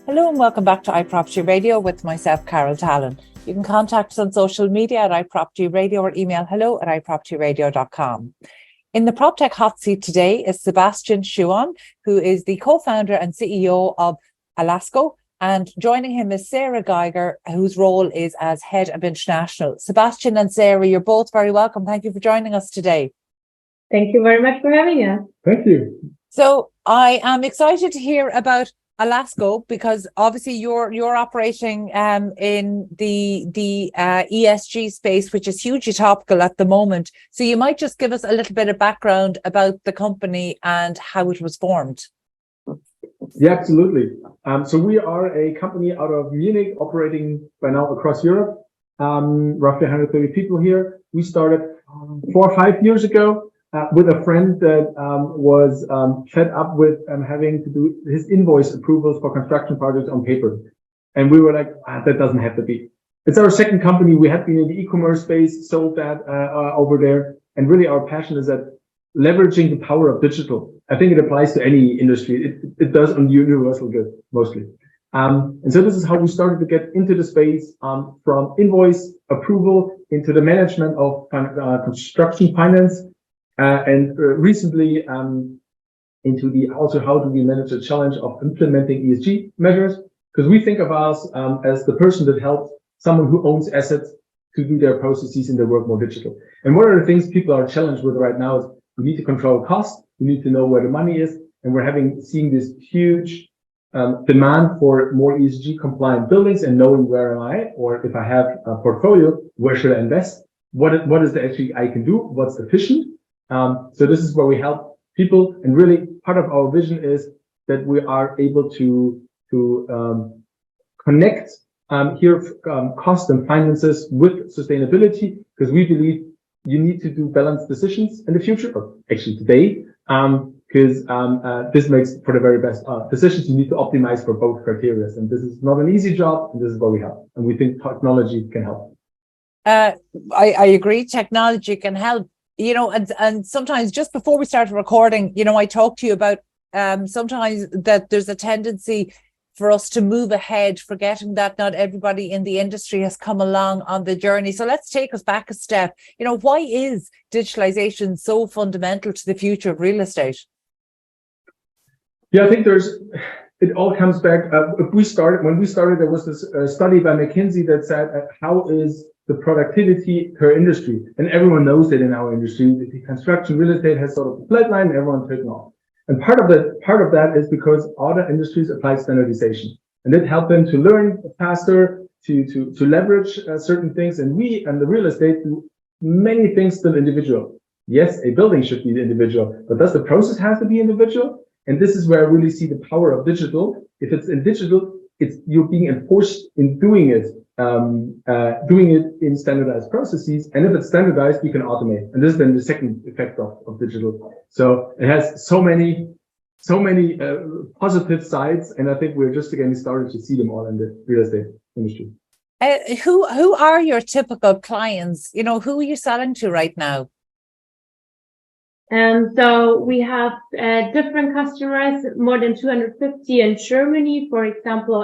Hello and welcome back to iPropertyRadio with myself, Carol Tallon. You can contact us on social media at iPropertyRadio or email hello@iPropertyRadio.com. In the PropTech hot seat today is Sebastian Schuon, who is the co-founder and CEO of Alasco, and joining him is Sarah Geiger, whose role is as head of international. Sebastian and Sarah, you're both very welcome. Thank you for joining us today. Thank you very much for having us. Thank you. So I am excited to hear about Alasco, because obviously you're operating in the ESG space, which is hugely topical at the moment. So you might just give us a little bit of background about the company and how it was formed. Yeah, absolutely. So we are a company out of Munich, operating by now across Europe, roughly 130 people here. We started 4 or 5 years ago. With a friend that was fed up with having to do his invoice approvals for construction projects on paper. And we were like, that doesn't have to be. It's our second company. We had been in the e-commerce space, sold that over there. And really our passion is that leveraging the power of digital. I think it applies to any industry. It does on universal good, mostly. And so this is how we started to get into the space, from invoice approval into the management of construction finance. And recently into the also how do we manage the challenge of implementing ESG measures, because we think of us as the person that helps someone who owns assets to do their processes and their work more digital. And one of the things people are challenged with right now is we need to control costs, we need to know where the money is, and we're seeing this huge demand for more ESG compliant buildings and knowing where am I, or if I have a portfolio, where should I invest? What is the actually I can do? What's efficient? So this is where we help people, and really part of our vision is that we are able to connect cost and finances with sustainability, because we believe you need to do balanced decisions in the future, or actually today, because this makes for the very best decisions. You need to optimize for both criteria, and this is not an easy job, and this is where we help, and we think technology can help. I agree, technology can help. You know, and sometimes just before we started recording, you know, I talked to you about sometimes that there's a tendency for us to move ahead, forgetting that not everybody in the industry has come along on the journey. So let's take us back a step. You know, why is digitalization so fundamental to the future of real estate? Yeah, I think it all comes back. When we started, there was this study by McKinsey that said, how is the productivity per industry? And everyone knows that in our industry, the construction real estate has sort of a flatline, and everyone's taken off. And part of that is because other industries apply standardization, and it helped them to learn faster, to leverage certain things. And we and the real estate do many things still individual. Yes, a building should be individual, but does the process have to be individual? And this is where I really see the power of digital. If it's in digital, you're being enforced in doing it in standardized processes. And if it's standardized, you can automate. And this is then the second effect of digital. So it has so many positive sides. And I think we're just getting started to see them all in the real estate industry. Who are your typical clients? You know, who are you selling to right now? So we have different customers, more than 250 in Germany, for example,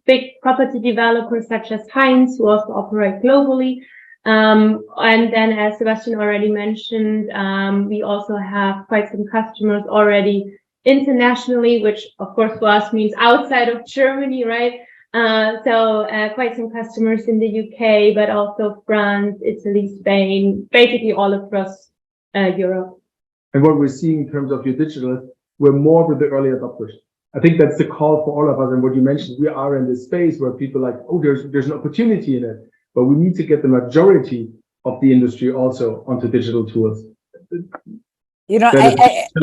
big property developers such as Heinz, who also operate globally. And then, as Sebastian already mentioned, we also have quite some customers already internationally, which of course for us means outside of Germany, right? So quite some customers in the UK, but also France, Italy, Spain, basically all across Europe. And what we're seeing in terms of your digital, we're more with the early adopters. I think that's the call for all of us. And what you mentioned, we are in this space where people are like, oh, there's an opportunity in it, but we need to get the majority of the industry also onto digital tools. You know,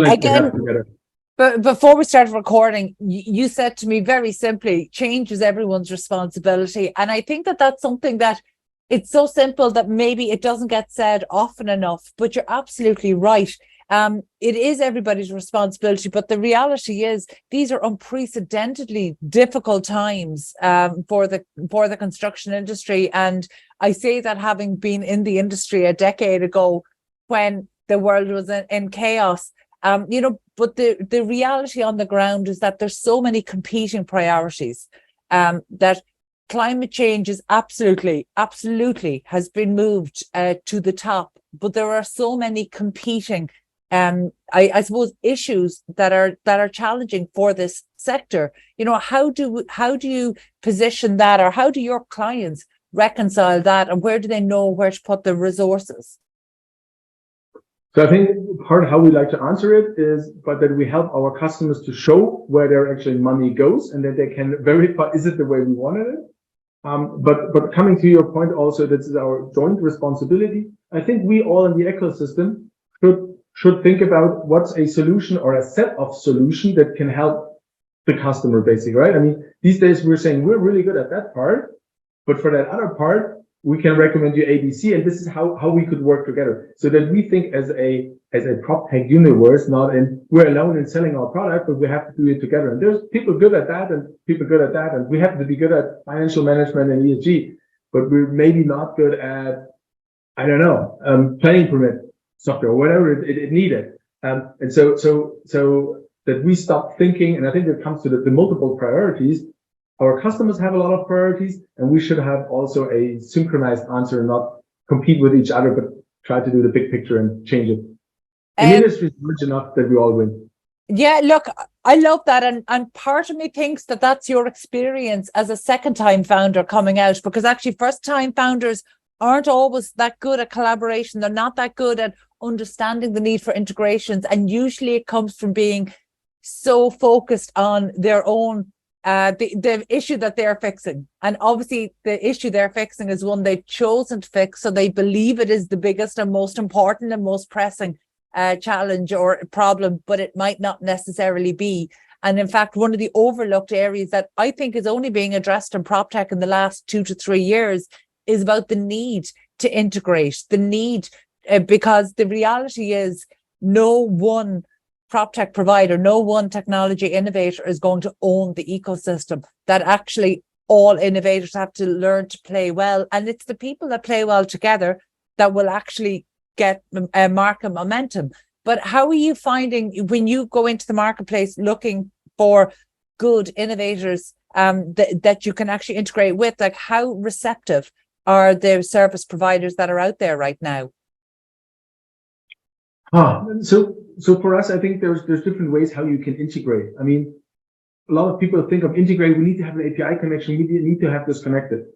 again, but before we started recording, you said to me very simply, change is everyone's responsibility. And I think that that's something that it's so simple that maybe it doesn't get said often enough, but you're absolutely right. It is everybody's responsibility, but the reality is these are unprecedentedly difficult times for the construction industry. And I say that having been in the industry a decade ago when the world was in chaos. But the reality on the ground is that there's so many competing priorities, that climate change is absolutely has been moved to the top, but there are so many competing I suppose issues that are challenging for this sector. How do you position that, or how do your clients reconcile that, and where do they know where to put the resources? So I think part of how we like to answer it is, but that we help our customers to show where their actually money goes, and that they can verify, is it the way we wanted it? But coming to your point also, this is our joint responsibility. I think we all in the ecosystem should think about what's a solution or a set of solutions that can help the customer, basically, right? I mean, these days we're saying we're really good at that part, but for that other part, we can recommend you ABC, and this is how we could work together, so that we think as a prop tech universe, not in we're alone in selling our product, but we have to do it together. And there's people good at that and people good at that, and we happen to be good at financial management and ESG, but we're maybe not good at, I don't know, planning permit software or whatever it needed. And so that we stop thinking, and I think it comes to the multiple priorities. Our customers have a lot of priorities, and we should have also a synchronized answer, not compete with each other, but try to do the big picture and change it. The industry is large enough that we all win. Yeah, look, I love that. And part of me thinks that that's your experience as a second-time founder coming out, because actually first-time founders aren't always that good at collaboration. They're not that good at understanding the need for integrations. And usually it comes from being so focused on their own the issue that they're fixing. And obviously the issue they're fixing is one they've chosen to fix, so they believe it is the biggest and most important and most pressing challenge or problem, but it might not necessarily be. And in fact, one of the overlooked areas that I think is only being addressed in PropTech in the last 2 to 3 years is about the need to integrate, the need, because the reality is no one PropTech provider, no one technology innovator is going to own the ecosystem. That actually all innovators have to learn to play well. And it's the people that play well together that will actually get market momentum. But how are you finding when you go into the marketplace looking for good innovators that you can actually integrate with? Like, how receptive are the service providers that are out there right now? So for us, I think there's different ways how you can integrate. I mean, a lot of people think of integrate, we need to have an API connection, we need to have this connected.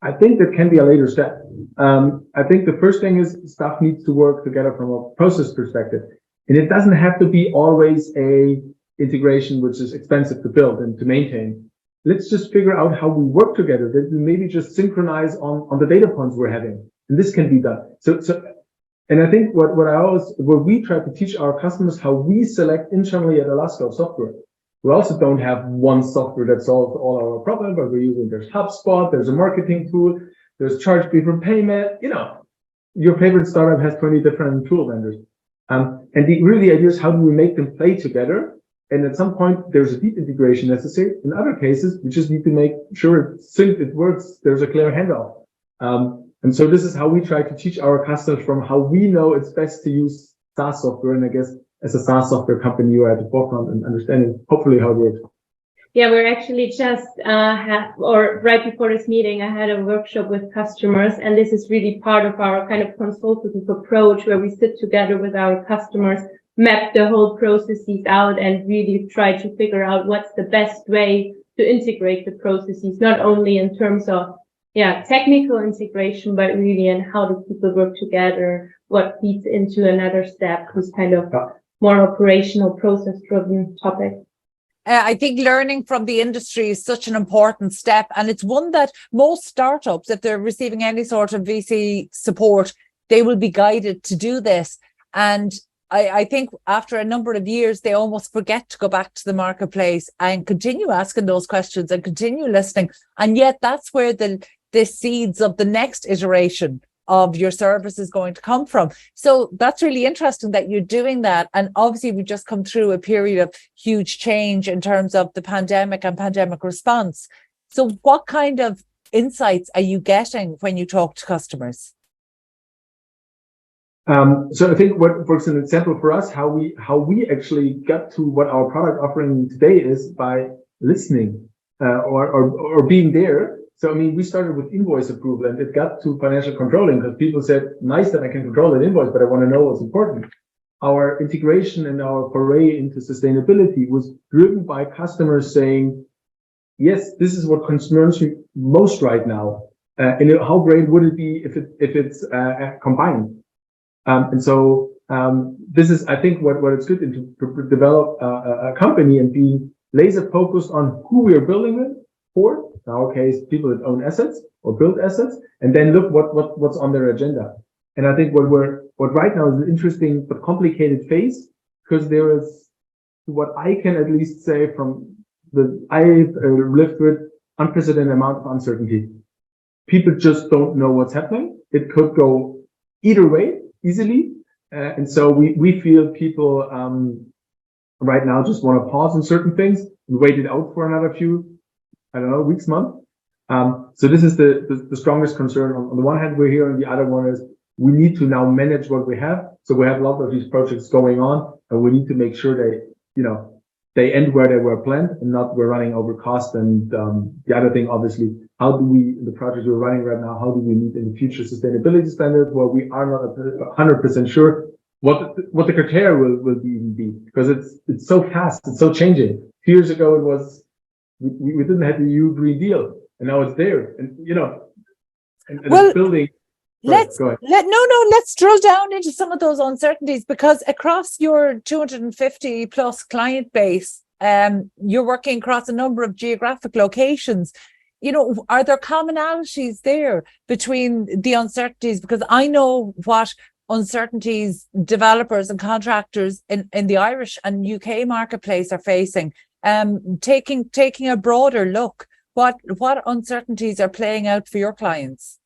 I think that can be a later step. I think the first thing is stuff needs to work together from a process perspective. And it doesn't have to be always a integration which is expensive to build and to maintain. Let's just figure out how we work together, that we maybe just synchronize on the data points we're having. And this can be done. And I think what we try to teach our customers how we select internally at Alaska of software. We also don't have one software that solves all our problems, but we're using, there's HubSpot, there's a marketing tool, there's charge for payment. Your favorite startup has 20 different tool vendors. And the idea is how do we make them play together? And at some point, there's a deep integration necessary. In other cases, we just need to make sure it works. There's a clear handoff. And so this is how we try to teach our customers from how we know it's best to use SaaS software. And I guess as a SaaS software company, you are at the forefront and understanding hopefully how it works. Yeah, we're actually just right before this meeting, I had a workshop with customers, and this is really part of our kind of consultative approach where we sit together with our customers, map the whole processes out, and really try to figure out what's the best way to integrate the processes, not only in terms of technical integration, but really in how do people work together, what feeds into another step, who's kind of more operational, process-driven topic. I think learning from the industry is such an important step, and it's one that most startups, if they're receiving any sort of VC support, they will be guided to do this. And I think after a number of years, they almost forget to go back to the marketplace and continue asking those questions and continue listening. And yet that's where the seeds of the next iteration of your service is going to come from. So that's really interesting that you're doing that. And obviously we've just come through a period of huge change in terms of the pandemic and pandemic response. So what kind of insights are you getting when you talk to customers? So I think what, for example, for us, how we actually got to what our product offering today is by listening, or being there. So, I mean, we started with invoice approval and it got to financial controlling because people said, nice that I can control an invoice, but I want to know what's important. Our integration and our foray into sustainability was driven by customers saying, yes, this is what concerns me most right now. And how great would it be if it's combined? And so this is, I think, what it's good to develop a company and be laser focused on who we are building with for. In our case, people that own assets or build assets, and then look what's on their agenda. And I think what right now is an interesting but complicated phase, because there is, what I can at least say from I've lived with, unprecedented amount of uncertainty. People just don't know what's happening. It could go either way easily. And so we feel people right now just want to pause on certain things and wait it out for another few, I don't know, weeks, months. So this is the strongest concern. On the one hand, we're here, and the other one is we need to now manage what we have. So we have a lot of these projects going on, and we need to make sure they end where they were planned and not we're running over cost. And the other thing, obviously, how do we, the project we're running right now, how do we meet in the future sustainability standards where we are not 100% sure what the criteria will be, because it's so fast, it's so changing. A few years ago, it was, we didn't have the EU Green Deal, and now it's there, and well, it's building. Let's drill down into some of those uncertainties, because across your 250 plus client base, you're working across a number of geographic locations. Are there commonalities there between the uncertainties? Because I know what uncertainties developers and contractors in the Irish and UK marketplace are facing. Taking a broader look, what uncertainties are playing out for your clients?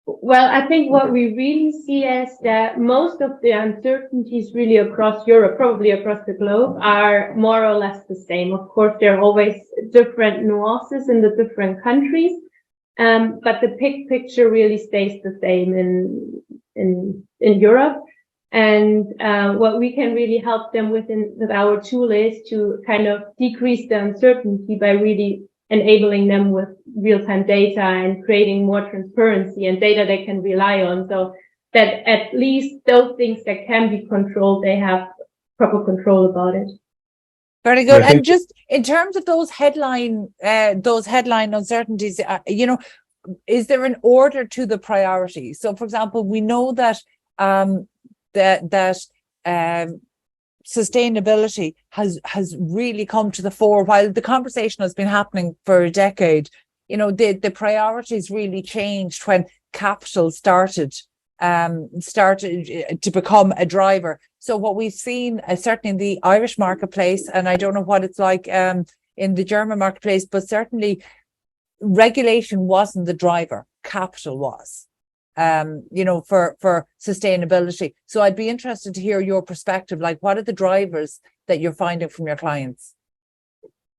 Well, I think what we really see is that most of the uncertainties really across Europe, probably across the globe, are more or less the same. Of course, there are always different nuances in the different countries, but the big picture really stays the same in Europe. And what we can really help them with our tool is to kind of decrease the uncertainty by really enabling them with real-time data and creating more transparency and data they can rely on, so that at least those things that can be controlled, they have proper control about it. Very good. And just in terms of those headline uncertainties, is there an order to the priority? So, for example, we know that sustainability has really come to the fore. While the conversation has been happening for a decade, the priorities really changed when capital started to become a driver. So what we've seen, certainly in the Irish marketplace, and I don't know what it's like in the German marketplace, but certainly regulation wasn't the driver, capital was. For sustainability. So I'd be interested to hear your perspective. Like, what are the drivers that you're finding from your clients?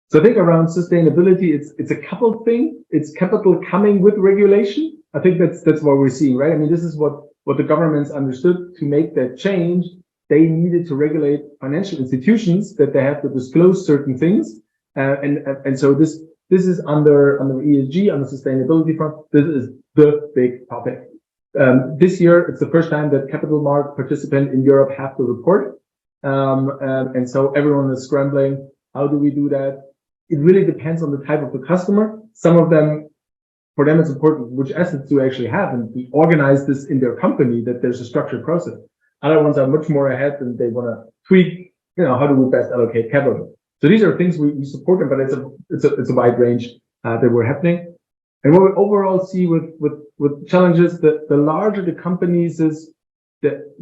So I think around sustainability, it's a couple things. It's capital coming with regulation. I think that's what we're seeing, right? I mean, this is what the governments understood. To make that change, they needed to regulate financial institutions, that they have to disclose certain things, and so this is under ESG, on the sustainability front. This is the big topic. This year, it's the first time that capital market participants in Europe have to report. And so everyone is scrambling. How do we do that? It really depends on the type of the customer. Some of them, for them, it's important which assets do you actually have, and we organize this in their company, that there's a structured process. Other ones are much more ahead, and they want to tweak, how do we best allocate capital? So these are things we support them, but it's a wide range that were happening. And what we overall see with challenges, the larger the companies is, the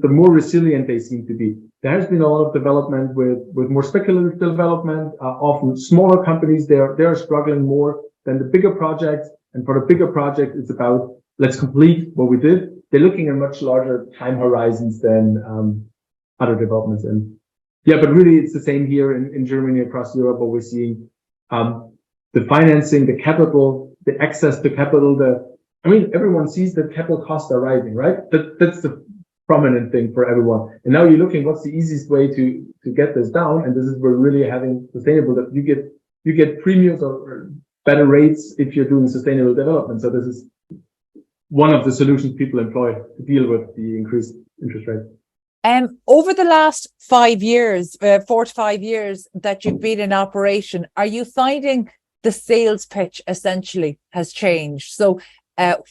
more resilient they seem to be. There has been a lot of development with more speculative development. Often smaller companies, they are struggling more than the bigger projects. And for the bigger project, it's about, let's complete what we did. They're looking at much larger time horizons than other developments. And yeah, but really it's the same here in Germany, across Europe, what we're seeing. The financing, the capital, the access to capital, I mean, everyone sees that capital costs are rising, right? That's the prominent thing for everyone. And now you're looking, what's the easiest way to get this down? And this is where really having sustainable, that you get premiums or better rates if you're doing sustainable development. So this is one of the solutions people employ to deal with the increased interest rate. Over the last 5 years, 4 to 5 years that you've been in operation, are you finding the sales pitch essentially has changed? So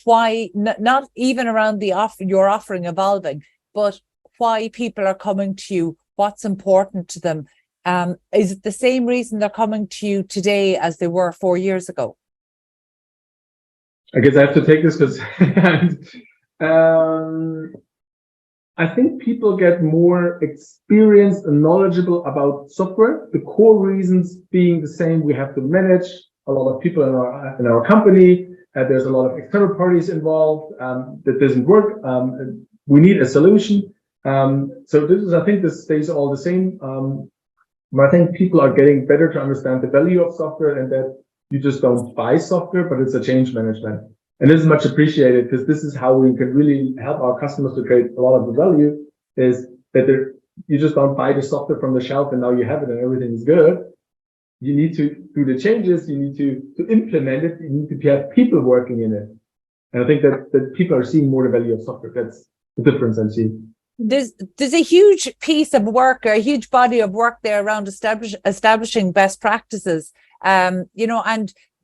why, not even around your offering evolving, but why people are coming to you, what's important to them? Is it the same reason they're coming to you today as they were 4 years ago? I guess I have to take this because I think people get more experienced and knowledgeable about software. The core reasons being the same: we have to manage a lot of people in our company. There's a lot of external parties involved. That doesn't work. We need a solution. So I think this stays all the same. I think people are getting better to understand the value of software, and that you just don't buy software, but it's a change management. And this is much appreciated, because this is how we can really help our customers to create a lot of the value, is that you just don't buy the software from the shelf and now you have it and everything is good. You need to do the changes, you need to implement it, you need to have people working in it. And I think that people are seeing more the value of software. That's the difference I'm seeing. There's a huge piece of work, or a huge body of work there around establishing best practices, and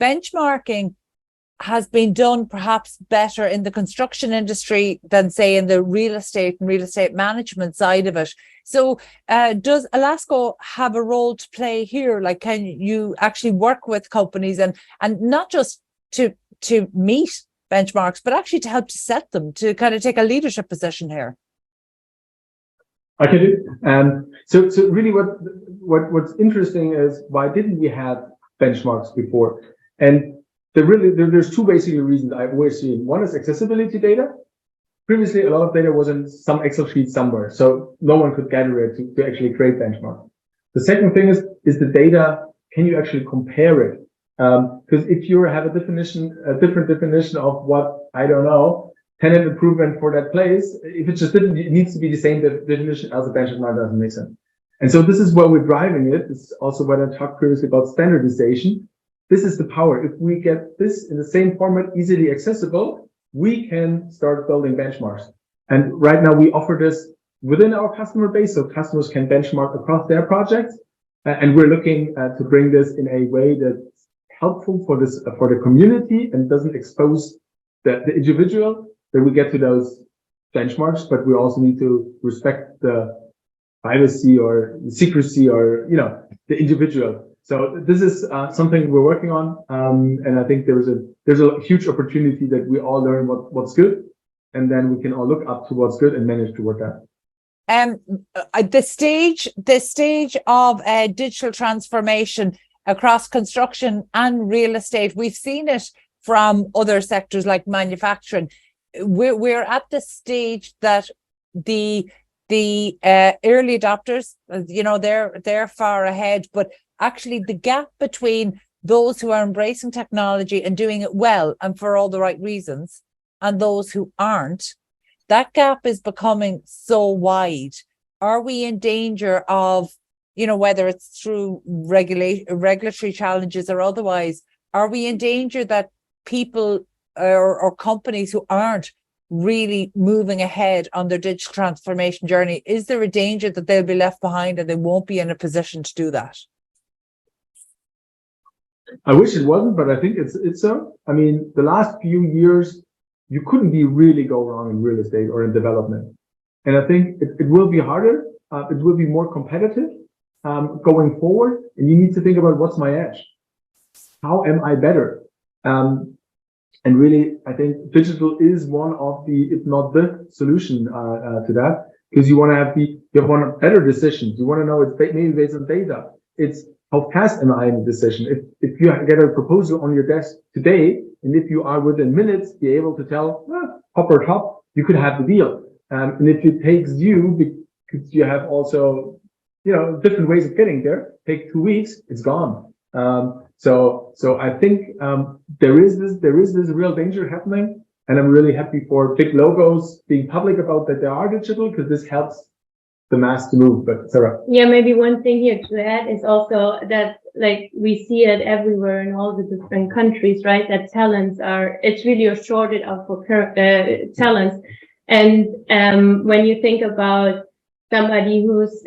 benchmarking has been done perhaps better in the construction industry than, say, in the real estate and real estate management side of it. So does Elasco have a role to play here? Like, can you actually work with companies and not just to meet benchmarks, but actually to help to set them, to kind of take a leadership position here? I can do. So really what's interesting is, why didn't we have benchmarks before? And there's two basically reasons I've always seen. One is accessibility data. Previously, a lot of data was in some Excel sheet somewhere, so no one could gather it to actually create benchmarks. The second thing is the data, can you actually compare it? Because if you have a different definition of what, I don't know, tenant improvement for that place, if it needs to be the same definition as a benchmark, doesn't make sense. And so this is where we're driving it. This is also when I talked previously about standardization. This is the power. If we get this in the same format, easily accessible, we can start building benchmarks. And right now we offer this within our customer base, so customers can benchmark across their projects. And we're looking to bring this in a way that's helpful for the community and doesn't expose the individual. That we get to those benchmarks, but we also need to respect the privacy or the secrecy or, the individual. So this is something we're working on. And I think there's a huge opportunity that we all learn what's good, and then we can all look up to what's good and manage to work out. The stage of digital transformation across construction and real estate, we've seen it from other sectors like manufacturing. We're at the stage that the early adopters, they're far ahead, but actually the gap between those who are embracing technology and doing it well and for all the right reasons, and those who aren't, that gap is becoming so wide. Are we in danger of, whether it's through regulatory challenges or otherwise, are we in danger that people or companies who aren't really moving ahead on their digital transformation journey, is there a danger that they'll be left behind and they won't be in a position to do that? I wish it wasn't, but I think it's so. I mean, the last few years, you couldn't really go wrong in real estate or in development. And I think it will be harder. It will be more competitive going forward. And you need to think about, what's my edge? How am I better? And really, I think digital is one of the, if not the solution to that, because you want to better decisions. You want to know it's maybe based on data. It's how fast am I in the decision? If you get a proposal on your desk today, and if you are within minutes, be able to tell, hop or top, you could have the deal. And if it takes you, because you have also, different ways of getting there, take 2 weeks, it's gone. So I think there is this real danger happening. And I'm really happy for big logos being public about that they are digital, because this helps the mass to move. But Sarah. Yeah, maybe one thing here to add is also that, like, we see it everywhere in all the different countries, right? That it's really a shortage of talents. And when you think about somebody who's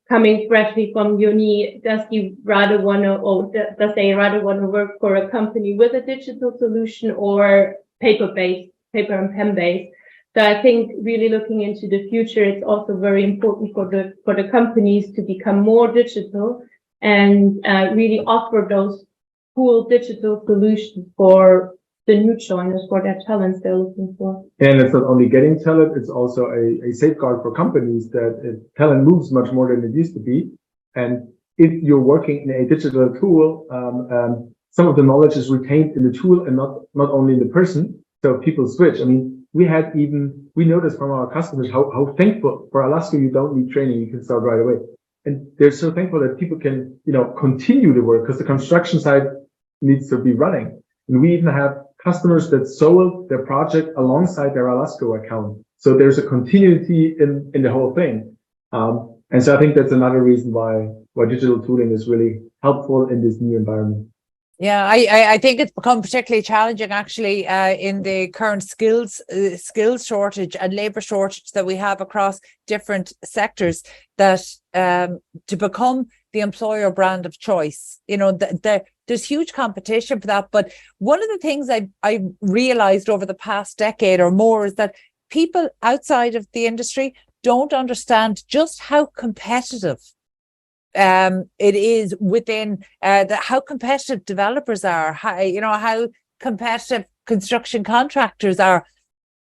coming freshly from uni, does they rather want to work for a company with a digital solution or paper and pen based? So I think really looking into the future, it's also very important for the companies to become more digital and really offer those cool digital solutions for the new joiners, for their talents they're looking for. And it's not only getting talent, it's also a safeguard for companies that talent moves much more than it used to be. And if you're working in a digital tool, some of the knowledge is retained in the tool and not only in the person. So people switch. I mean, we noticed from our customers how thankful for Alaska you don't need training, you can start right away. And they're so thankful that people can, continue the work, because the construction site needs to be running. And we even have customers that sold their project alongside their Alaska account. So there's a continuity in the whole thing. And so I think that's another reason why digital tooling is really helpful in this new environment. Yeah, I think it's become particularly challenging actually in the current skills shortage and labour shortage that we have across different sectors, that to become the employer brand of choice, there's huge competition for that. But one of the things I realised over the past decade or more is that people outside of the industry don't understand just how competitive it is within how competitive developers are, how competitive construction contractors are.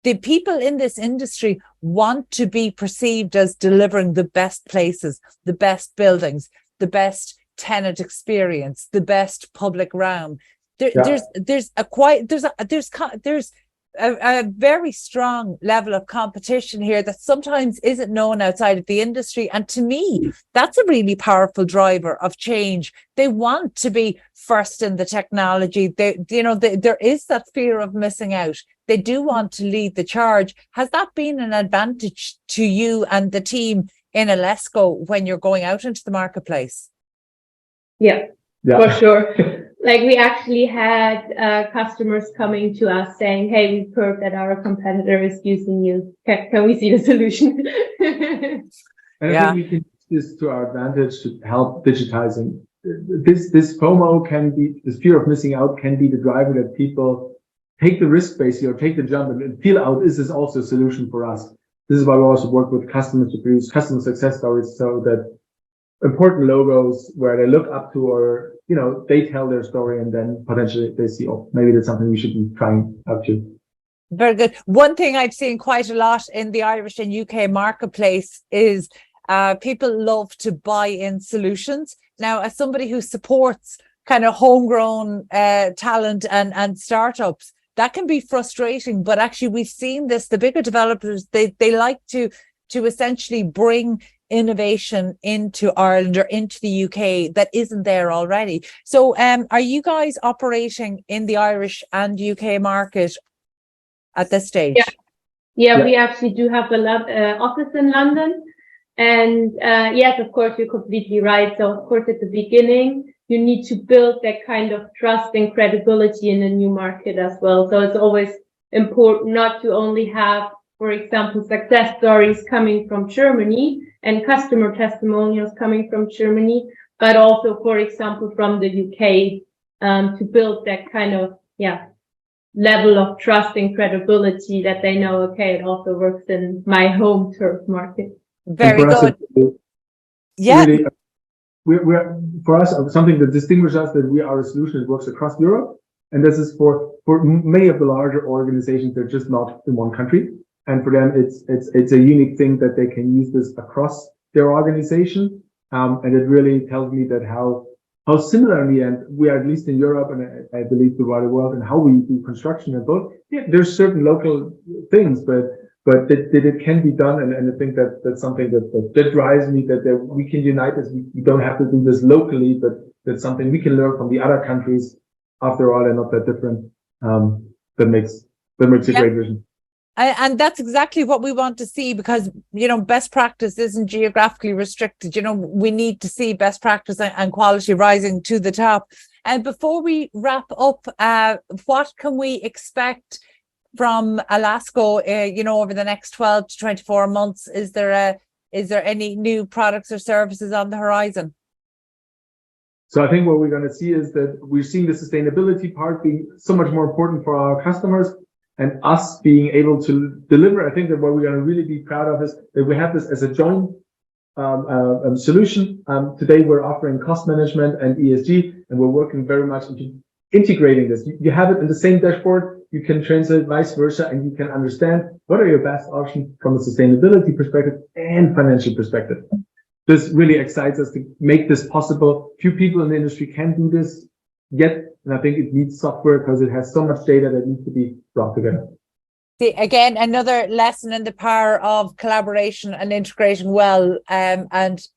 The people in this industry want to be perceived as delivering the best places, the best buildings, the best tenant experience, the best public realm. There's a very strong level of competition here that sometimes isn't known outside of the industry. And to me, that's a really powerful driver of change. They want to be first in the technology. There is that fear of missing out. They do want to lead the charge. Has that been an advantage to you and the team in Alesco when you're going out into the marketplace? Yeah. For sure. Like, we actually had customers coming to us saying, "Hey, we've heard that our competitor is using you. Can we see the solution?" And I think we can use this to our advantage to help digitizing. This FOMO this fear of missing out can be the driver that people take the risk basically, or take the jump and feel out, is this also a solution for us? This is why we also work with customers to produce customer success stories, so that important logos where they look up to, or they tell their story, and then potentially they see, oh, maybe that's something we should be trying out to. Very good. One thing I've seen quite a lot in the Irish and UK marketplace is people love to buy in solutions. Now, as somebody who supports kind of homegrown talent and startups, that can be frustrating. But actually, we've seen this. The bigger developers, they like to essentially bring innovation into Ireland or into the UK that isn't there already. So are you guys operating in the Irish and UK market at this stage? Yeah. We actually do have a office in London. And yes, of course, you're completely right. So of course, at the beginning, you need to build that kind of trust and credibility in a new market as well. So it's always important not to only have, for example, success stories coming from Germany and customer testimonials coming from Germany, but also, for example, from the UK, to build that kind of, level of trust and credibility that they know, okay, it also works in my home turf market. Very good. Really, for us, something that distinguishes us, that we are a solution that works across Europe. And this is for many of the larger organizations, they're just not in one country. And for them, it's a unique thing that they can use this across their organization. And it really tells me that how similar in the end we are, at least in Europe, and I believe the wider world, and how we do construction and both. Yeah, there's certain local things, but that it can be done. And I think that's something that drives me, that we can unite this. We don't have to do this locally, but that's something we can learn from the other countries. After all, they're not that different. That makes then it's a great vision. And that's exactly what we want to see, because, best practice isn't geographically restricted. We need to see best practice and quality rising to the top. And before we wrap up, what can we expect from Alasco, over the next 12 to 24 months? Is there any new products or services on the horizon? So I think what we're going to see is that we're seeing the sustainability part being so much more important for our customers, and us being able to deliver. I think that what we're going to really be proud of is that we have this as a joint solution. Today we're offering cost management and ESG, and we're working very much into integrating this. You have it in the same dashboard. You can translate vice versa, and you can understand what are your best options from a sustainability perspective and financial perspective. This really excites us to make this possible. Few people in the industry can do this yet, and I think it needs software because it has so much data that needs to be brought together. See, again, another lesson in the power of collaboration and integrating well, and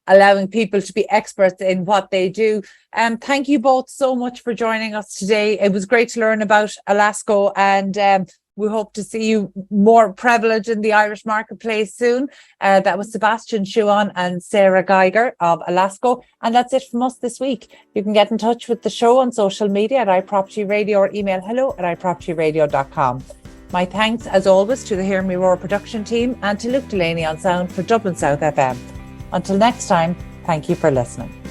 allowing people to be experts in what they do. Thank you both so much for joining us today. It was great to learn about Alasco, and we hope to see you more prevalent in the Irish marketplace soon. That was Sebastian Schuon and Sarah Geiger of Alasco. And that's it from us this week. You can get in touch with the show on social media at iPropertyRadio, or email hello@iPropertyRadio.com. My thanks, as always, to the Hear Me Roar production team and to Luke Delaney on sound for Dublin South FM. Until next time, thank you for listening.